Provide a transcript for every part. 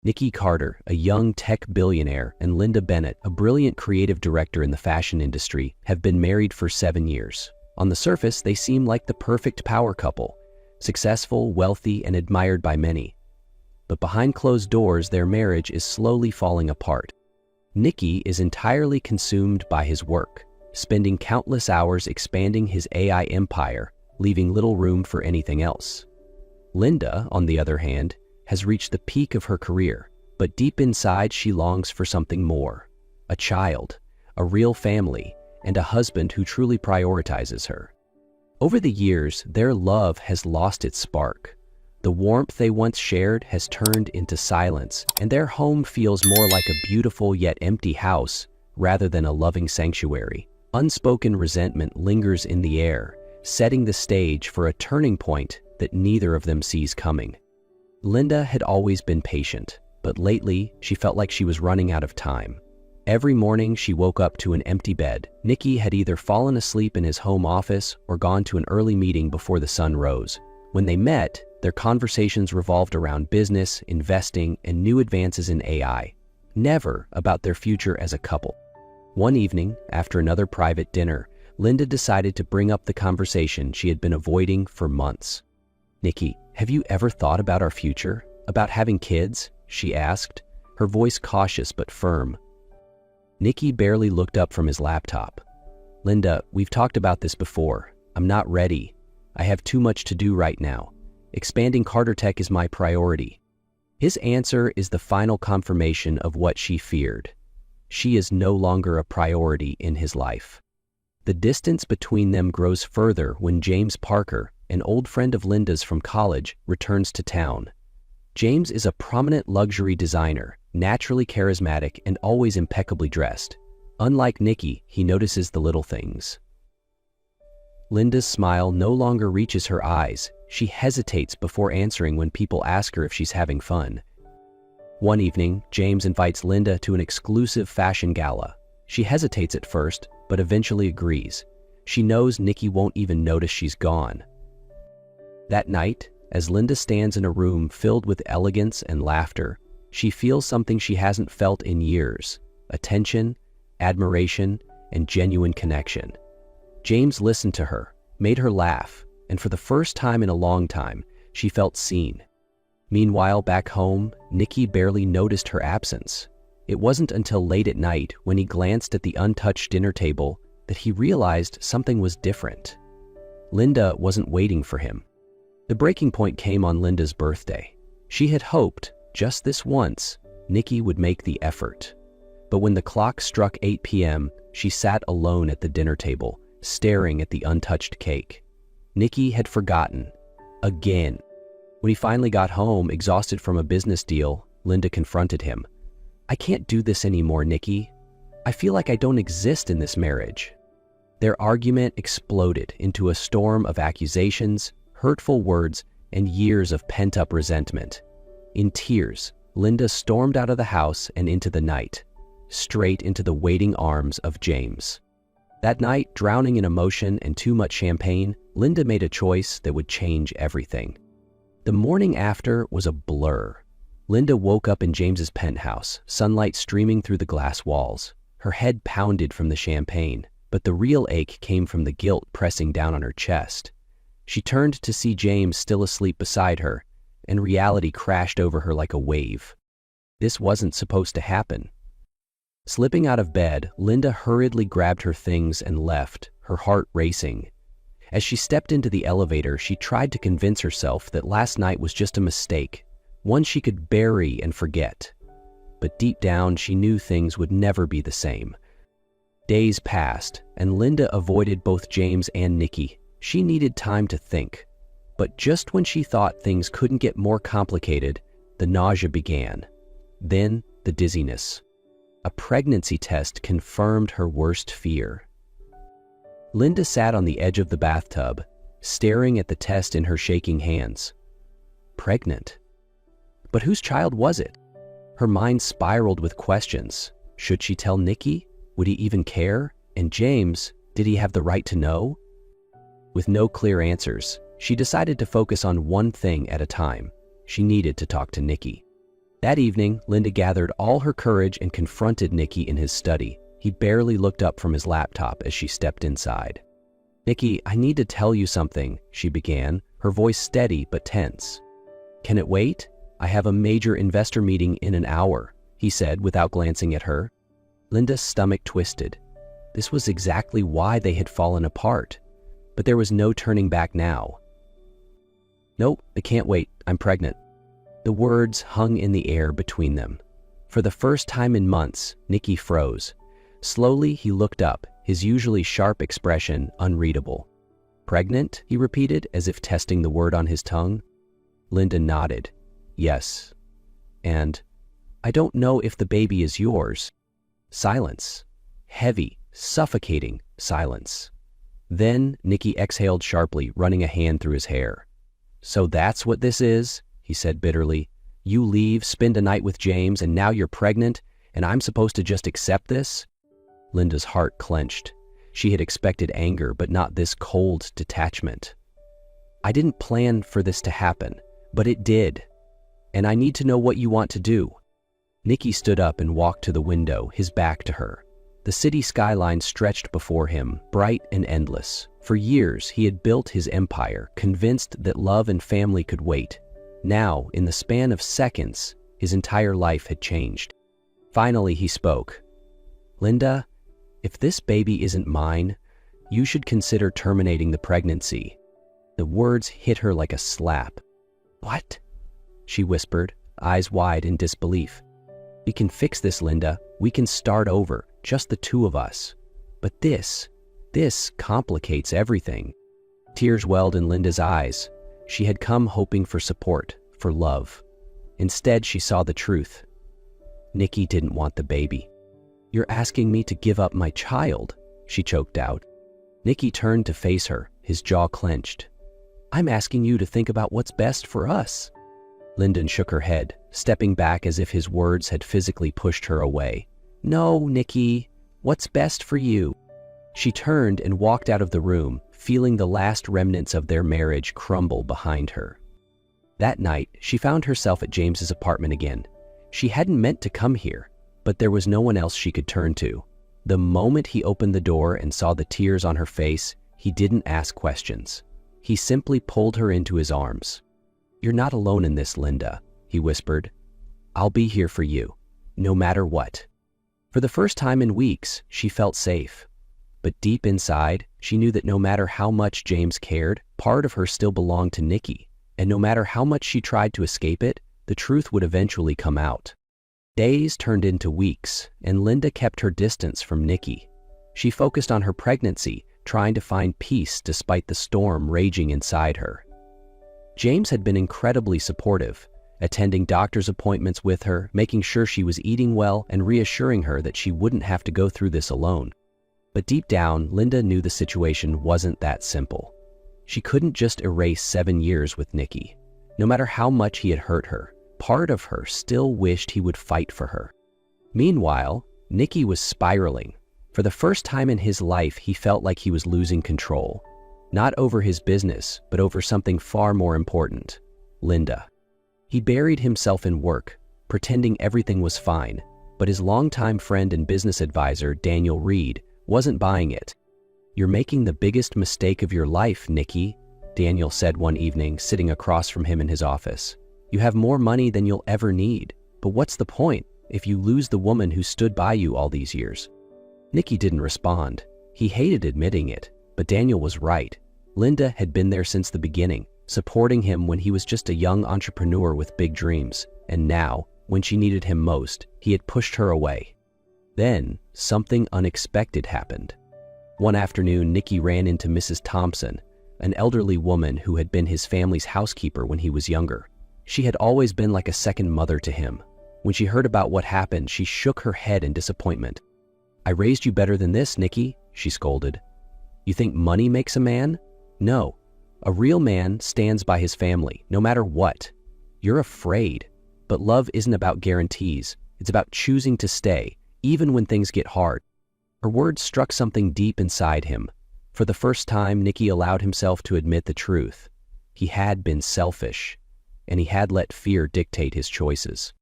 Nikki Carter, a young tech billionaire, and Linda Bennett, a brilliant creative director in the fashion industry, have been married for 7 years. On the surface, they seem like the perfect power couple, successful, wealthy, and admired by many. But behind closed doors, their marriage is slowly falling apart. Nikki is entirely consumed by his work, spending countless hours expanding his AI empire, leaving little room for anything else. Linda, on the other hand, has reached the peak of her career, but deep inside she longs for something more: a child, a real family, and a husband who truly prioritizes her. Over the years, their love has lost its spark. The warmth they once shared has turned into silence, and their home feels more like a beautiful yet empty house rather than a loving sanctuary. Unspoken resentment lingers in the air, setting the stage for a turning point that neither of them sees coming. Linda had always been patient, but lately she felt like she was running out of time. Every morning she woke up to an empty bed. Nikki had either fallen asleep in his home office or gone to an early meeting before the sun rose. When they met, their conversations revolved around business, investing, and new advances in AI, never about their future as a couple. One evening, after another private dinner, Linda decided to bring up the conversation she had been avoiding for months. "Nikki, have you ever thought about our future? About having kids?" she asked, her voice cautious but firm. Nikki barely looked up from his laptop. "Linda, we've talked about this before. I'm not ready. I have too much to do right now. Expanding Carter Tech is my priority." His answer is the final confirmation of what she feared. She is no longer a priority in his life. The distance between them grows further when James Parker, an old friend of Linda's from college, returns to town. James is a prominent luxury designer, naturally charismatic and always impeccably dressed. Unlike Nikki, he notices the little things. Linda's smile no longer reaches her eyes. She hesitates before answering when people ask her if she's having fun. One evening, James invites Linda to an exclusive fashion gala. She hesitates at first, but eventually agrees. She knows Nikki won't even notice she's gone. That night, as Linda stands in a room filled with elegance and laughter, she feels something she hasn't felt in years: attention, admiration, and genuine connection. James listened to her, made her laugh, and for the first time in a long time, she felt seen. Meanwhile, back home, Nikki barely noticed her absence. It wasn't until late at night, when he glanced at the untouched dinner table, that he realized something was different. Linda wasn't waiting for him. The breaking point came on Linda's birthday. She had hoped, just this once, Nikki would make the effort. But when the clock struck 8 p.m., she sat alone at the dinner table, staring at the untouched cake. Nikki had forgotten. Again. When he finally got home, exhausted from a business deal, Linda confronted him. "I can't do this anymore, Nikki. I feel like I don't exist in this marriage." Their argument exploded into a storm of accusations, hurtful words, and years of pent-up resentment. In tears, Linda stormed out of the house and into the night, straight into the waiting arms of James. That night, drowning in emotion and too much champagne, Linda made a choice that would change everything. The morning after was a blur. Linda woke up in James's penthouse, sunlight streaming through the glass walls. Her head pounded from the champagne, but the real ache came from the guilt pressing down on her chest. She turned to see James still asleep beside her, and reality crashed over her like a wave. This wasn't supposed to happen. Slipping out of bed, Linda hurriedly grabbed her things and left, her heart racing. As she stepped into the elevator, she tried to convince herself that last night was just a mistake, one she could bury and forget. But deep down, she knew things would never be the same. Days passed, and Linda avoided both James and Nikki. She needed time to think. But just when she thought things couldn't get more complicated, the nausea began. Then, the dizziness. A pregnancy test confirmed her worst fear. Linda sat on the edge of the bathtub, staring at the test in her shaking hands. Pregnant. But whose child was it? Her mind spiraled with questions. Should she tell Nikki? Would he even care? And James, did he have the right to know? With no clear answers, she decided to focus on one thing at a time. She needed to talk to Nikki. That evening, Linda gathered all her courage and confronted Nicky in his study. He barely looked up from his laptop as she stepped inside. "Nicky, I need to tell you something," she began, her voice steady but tense. "Can it wait? I have a major investor meeting in an hour," he said without glancing at her. Linda's stomach twisted. This was exactly why they had fallen apart. But there was no turning back now. "Nope, it can't wait. I'm pregnant." The words hung in the air between them. For the first time in months, Nicky froze. Slowly, he looked up, his usually sharp expression unreadable. "Pregnant?" he repeated, as if testing the word on his tongue. Linda nodded. "Yes. And I don't know if the baby is yours." Silence. Heavy, suffocating silence. Then Nicky exhaled sharply, running a hand through his hair. "So that's what this is?" he said bitterly. "You leave, spend a night with James, and now you're pregnant, and I'm supposed to just accept this?" Linda's heart clenched. She had expected anger, but not this cold detachment. "I didn't plan for this to happen, but it did. And I need to know what you want to do." Nicky stood up and walked to the window, his back to her. The city skyline stretched before him, bright and endless. For years, he had built his empire, convinced that love and family could wait. Now, in the span of seconds, his entire life had changed. Finally, he spoke. "Linda, if this baby isn't mine, you should consider terminating the pregnancy." The words hit her like a slap. "What?" she whispered, eyes wide in disbelief. "We can fix this, Linda. We can start over, just the two of us. But this complicates everything." Tears welled in Linda's eyes. She had come hoping for support, for love. Instead, she saw the truth. Nicky didn't want the baby. "You're asking me to give up my child," she choked out. Nicky turned to face her, his jaw clenched. "I'm asking you to think about what's best for us." Lyndon shook her head, stepping back as if his words had physically pushed her away. "No, Nicky, what's best for you?" She turned and walked out of the room, feeling the last remnants of their marriage crumble behind her. That night, she found herself at James's apartment again. She hadn't meant to come here, but there was no one else she could turn to. The moment he opened the door and saw the tears on her face, he didn't ask questions. He simply pulled her into his arms. "You're not alone in this, Linda," he whispered. "I'll be here for you, no matter what." For the first time in weeks, she felt safe. But deep inside, she knew that no matter how much James cared, part of her still belonged to Nicky, and no matter how much she tried to escape it, the truth would eventually come out. Days turned into weeks, and Linda kept her distance from Nicky. She focused on her pregnancy, trying to find peace despite the storm raging inside her. James had been incredibly supportive, attending doctor's appointments with her, making sure she was eating well, and reassuring her that she wouldn't have to go through this alone. But deep down, Linda knew the situation wasn't that simple. She couldn't just erase 7 years with Nicky. No matter how much he had hurt her, part of her still wished he would fight for her. Meanwhile, Nicky was spiraling. For the first time in his life, he felt like he was losing control. Not over his business, but over something far more important: Linda. He buried himself in work, pretending everything was fine, but his longtime friend and business advisor, Daniel Reed, wasn't buying it. "You're making the biggest mistake of your life, Nicky," Daniel said one evening, sitting across from him in his office. "You have more money than you'll ever need, but what's the point if you lose the woman who stood by you all these years?" Nicky didn't respond. He hated admitting it, but Daniel was right. Linda had been there since the beginning, supporting him when he was just a young entrepreneur with big dreams, and now, when she needed him most, he had pushed her away. Then, something unexpected happened. One afternoon, Nicky ran into Mrs. Thompson, an elderly woman who had been his family's housekeeper when he was younger. She had always been like a second mother to him. When she heard about what happened, she shook her head in disappointment. "I raised you better than this, Nicky," she scolded. "You think money makes a man? No. A real man stands by his family, no matter what. You're afraid. But love isn't about guarantees. It's about choosing to stay, even when things get hard." Her words struck something deep inside him. For the first time, Nicky allowed himself to admit the truth. He had been selfish, and he had let fear dictate his choices.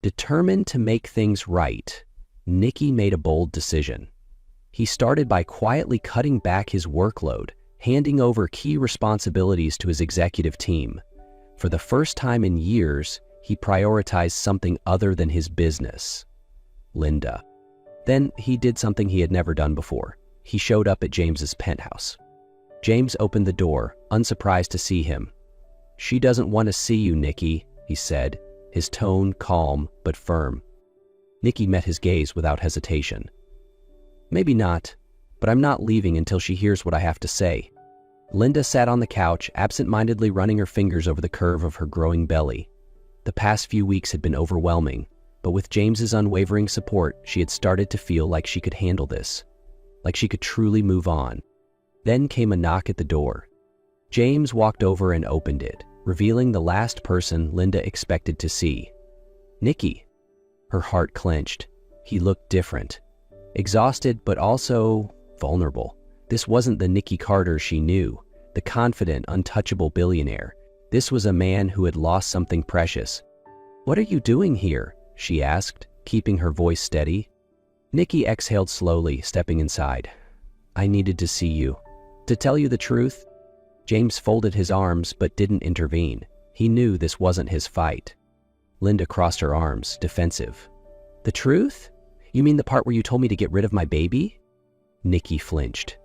Determined to make things right, Nicky made a bold decision. He started by quietly cutting back his workload, handing over key responsibilities to his executive team. For the first time in years, he prioritized something other than his business, Linda. Then he did something he had never done before. He showed up at James's penthouse. James opened the door, unsurprised to see him. "She doesn't want to see you, Nicky," he said, his tone calm but firm. Nicky met his gaze without hesitation. "Maybe not, but I'm not leaving until she hears what I have to say." Linda sat on the couch, absent-mindedly running her fingers over the curve of her growing belly. The past few weeks had been overwhelming, but with James's unwavering support, she had started to feel like she could handle this, like she could truly move on. Then came a knock at the door. James walked over and opened it, revealing the last person Linda expected to see. Nicky. Her heart clenched. He looked different. Exhausted, but also vulnerable. This wasn't the Nicky Carter she knew, the confident, untouchable billionaire. This was a man who had lost something precious. "What are you doing here?" she asked, keeping her voice steady. Nicky exhaled slowly, stepping inside. "I needed to see you. To tell you the truth." James folded his arms but didn't intervene. He knew this wasn't his fight. Linda crossed her arms, defensive. "The truth? You mean the part where you told me to get rid of my baby?" Nicky flinched.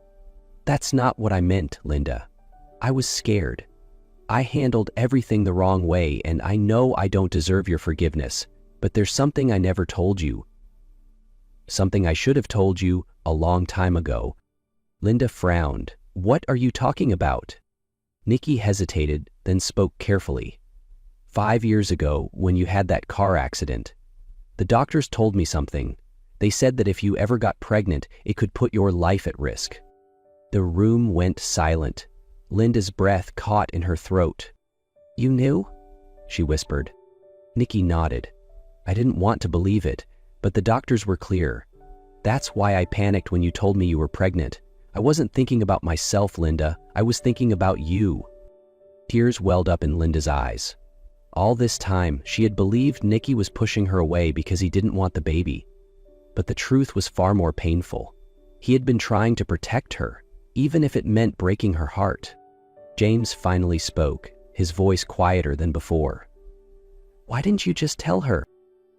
"That's not what I meant, Linda. I was scared. I handled everything the wrong way, and I know I don't deserve your forgiveness, but there's something I never told you. Something I should have told you a long time ago." Linda frowned. "What are you talking about?" Nicky hesitated, then spoke carefully. 5 years ago, when you had that car accident, the doctors told me something. They said that if you ever got pregnant, it could put your life at risk. The room went silent. Linda's breath caught in her throat. "You knew?" she whispered. Nicky nodded. "I didn't want to believe it, but the doctors were clear. That's why I panicked when you told me you were pregnant. I wasn't thinking about myself, Linda. I was thinking about you." Tears welled up in Linda's eyes. All this time, she had believed Nicky was pushing her away because he didn't want the baby. But the truth was far more painful. He had been trying to protect her, even if it meant breaking her heart. James finally spoke, his voice quieter than before. "Why didn't you just tell her?"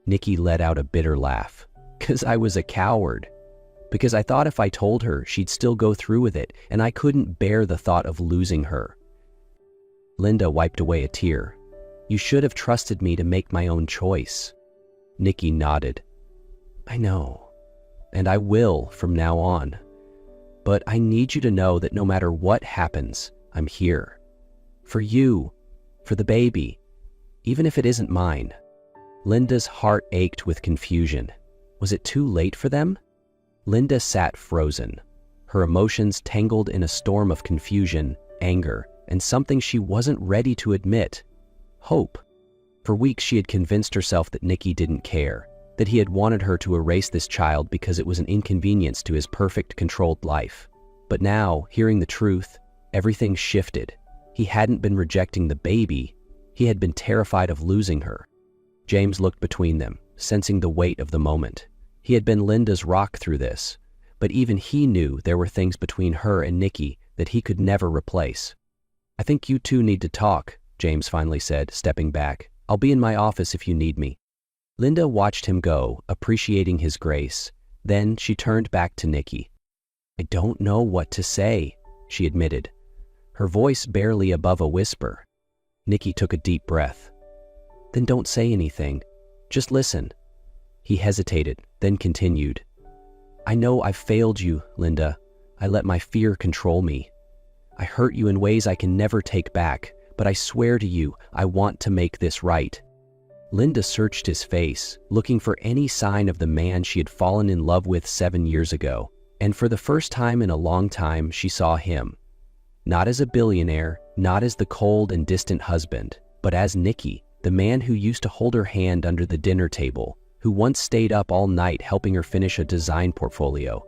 Nicky let out a bitter laugh. "'Cause I was a coward. Because I thought if I told her, she'd still go through with it, and I couldn't bear the thought of losing her." Linda wiped away a tear. "You should have trusted me to make my own choice." Nicky nodded. "I know, and I will from now on. But I need you to know that no matter what happens, I'm here. For you, for the baby, even if it isn't mine." Linda's heart ached with confusion. Was it too late for them? Linda sat frozen, her emotions tangled in a storm of confusion, anger, and something she wasn't ready to admit: hope. For weeks she had convinced herself that Nicky didn't care, that he had wanted her to erase this child because it was an inconvenience to his perfect, controlled life. But now, hearing the truth, everything shifted. He hadn't been rejecting the baby, he had been terrified of losing her. James looked between them, sensing the weight of the moment. He had been Linda's rock through this, but even he knew there were things between her and Nicky that he could never replace. "I think you two need to talk," James finally said, stepping back. "I'll be in my office if you need me." Linda watched him go, appreciating his grace. Then she turned back to Nicky. "I don't know what to say," she admitted, her voice barely above a whisper. Nicky took a deep breath. "Then don't say anything. Just listen." He hesitated, then continued. "I know I've failed you, Linda. I let my fear control me. I hurt you in ways I can never take back, but I swear to you, I want to make this right." Linda searched his face, looking for any sign of the man she had fallen in love with 7 years ago, and for the first time in a long time she saw him. Not as a billionaire, not as the cold and distant husband, but as Nicky, the man who used to hold her hand under the dinner table, who once stayed up all night helping her finish a design portfolio,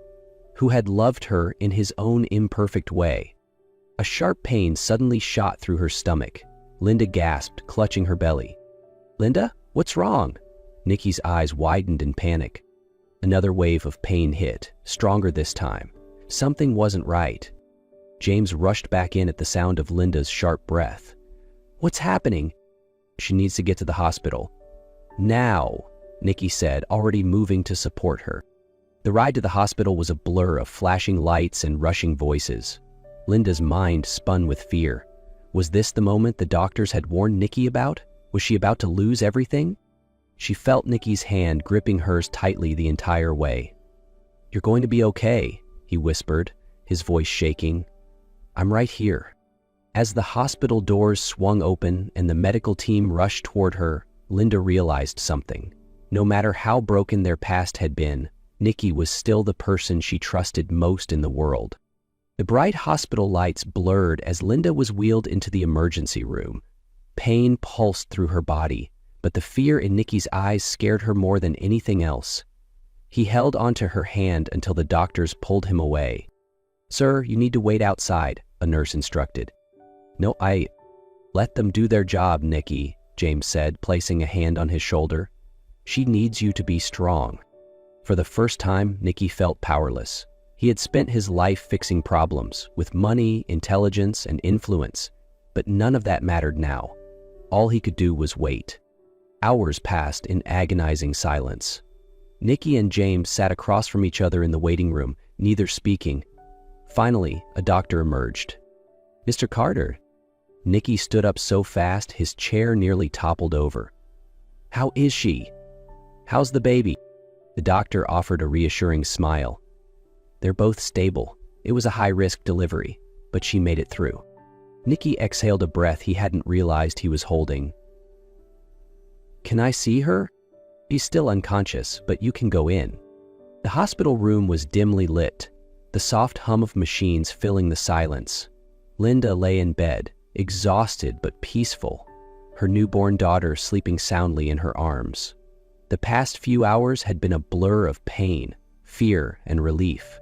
who had loved her in his own imperfect way. A sharp pain suddenly shot through her stomach. Linda gasped, clutching her belly. "Linda, what's wrong?" Nikki's eyes widened in panic. Another wave of pain hit, stronger this time. Something wasn't right. James rushed back in at the sound of Linda's sharp breath. "What's happening?" "She needs to get to the hospital." "Now," Nikki said, already moving to support her. The ride to the hospital was a blur of flashing lights and rushing voices. Linda's mind spun with fear. Was this the moment the doctors had warned Nikki about? Was she about to lose everything? She felt Nikki's hand gripping hers tightly the entire way. "You're going to be okay," he whispered, his voice shaking. "I'm right here." As the hospital doors swung open and the medical team rushed toward her, Linda realized something. No matter how broken their past had been, Nikki was still the person she trusted most in the world. The bright hospital lights blurred as Linda was wheeled into the emergency room. Pain pulsed through her body, but the fear in Nikki's eyes scared her more than anything else. He held onto her hand until the doctors pulled him away. "Sir, you need to wait outside," a nurse instructed. "No, Let them do their job, Nikki," James said, placing a hand on his shoulder. "She needs you to be strong." For the first time, Nikki felt powerless. He had spent his life fixing problems, with money, intelligence, and influence, but none of that mattered now. All he could do was wait. Hours passed in agonizing silence. Nikki and James sat across from each other in the waiting room, neither speaking. Finally, a doctor emerged. "Mr. Carter." Nikki stood up so fast his chair nearly toppled over. "How is she? How's the baby?" The doctor offered a reassuring smile. "They're both stable. It was a high-risk delivery, but she made it through." Nikki exhaled a breath he hadn't realized he was holding. "Can I see her?" "She's still unconscious, but you can go in." The hospital room was dimly lit, the soft hum of machines filling the silence. Linda lay in bed, exhausted but peaceful, her newborn daughter sleeping soundly in her arms. The past few hours had been a blur of pain, fear, and relief.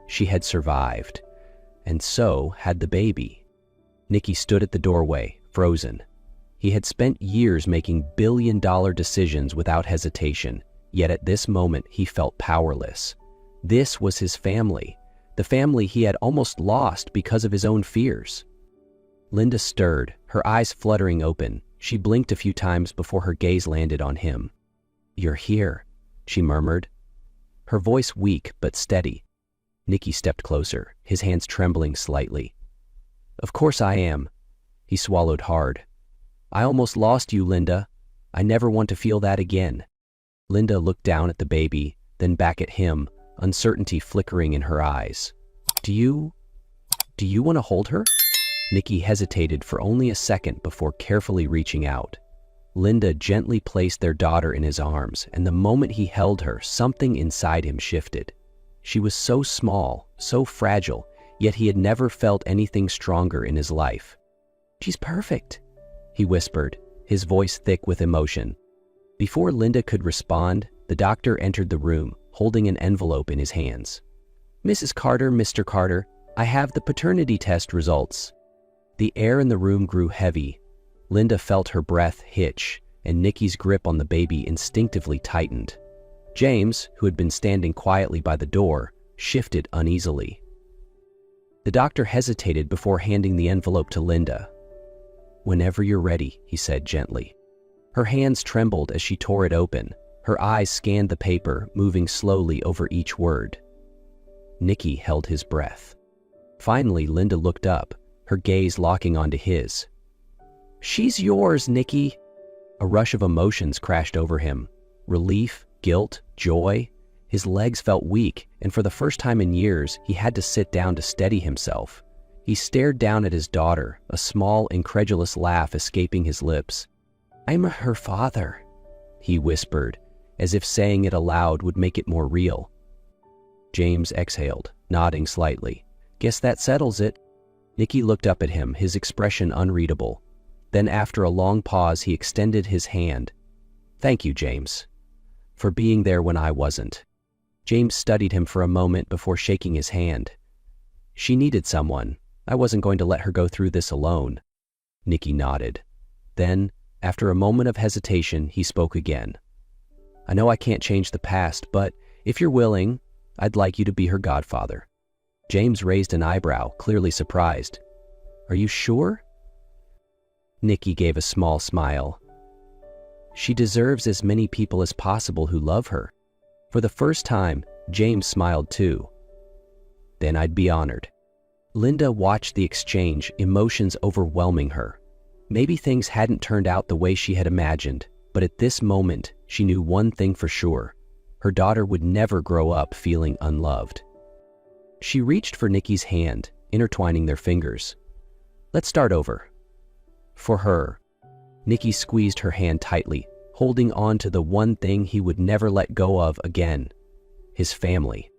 She had survived, and so had the baby. Nikki stood at the doorway, frozen. He had spent years making billion-dollar decisions without hesitation, yet at this moment he felt powerless. This was his family, the family he had almost lost because of his own fears. Linda stirred, her eyes fluttering open. She blinked a few times before her gaze landed on him. "You're here," she murmured, her voice weak but steady. Nikki stepped closer, his hands trembling slightly. "Of course I am." He swallowed hard. "I almost lost you, Linda. I never want to feel that again." Linda looked down at the baby, then back at him, uncertainty flickering in her eyes. Do you want to hold her?" Nikki hesitated for only a second before carefully reaching out. Linda gently placed their daughter in his arms, and the moment he held her, something inside him shifted. She was so small, so fragile, yet he had never felt anything stronger in his life. "She's perfect," he whispered, his voice thick with emotion. Before Linda could respond, the doctor entered the room, holding an envelope in his hands. "Mrs. Carter, Mr. Carter, I have the paternity test results." The air in the room grew heavy. Linda felt her breath hitch, and Nikki's grip on the baby instinctively tightened. James, who had been standing quietly by the door, shifted uneasily. The doctor hesitated before handing the envelope to Linda. "Whenever you're ready," he said gently. Her hands trembled as she tore it open. Her eyes scanned the paper, moving slowly over each word. Nikki held his breath. Finally, Linda looked up, her gaze locking onto his. "She's yours, Nikki." A rush of emotions crashed over him. Relief, guilt, joy. His legs felt weak, and for the first time in years, he had to sit down to steady himself. He stared down at his daughter, a small, incredulous laugh escaping his lips. "I'm her father," he whispered, as if saying it aloud would make it more real. James exhaled, nodding slightly. "Guess that settles it." Nikki looked up at him, his expression unreadable. Then after a long pause, he extended his hand. "Thank you, James, for being there when I wasn't." James studied him for a moment before shaking his hand. "She needed someone. I wasn't going to let her go through this alone." Nikki nodded. Then, after a moment of hesitation, he spoke again. I know I can't change the past, but if you're willing, I'd like you to be her godfather." James raised an eyebrow, clearly surprised. "Are you sure?" Nikki gave a small smile. "She deserves as many people as possible who love her." For the first time, James smiled too. "Then I'd be honored." Linda watched the exchange, emotions overwhelming her. Maybe things hadn't turned out the way she had imagined, but at this moment, she knew one thing for sure. Her daughter would never grow up feeling unloved. She reached for Nikki's hand, intertwining their fingers. "Let's start over." For her, Nikki squeezed her hand tightly, holding on to the one thing he would never let go of again: his family.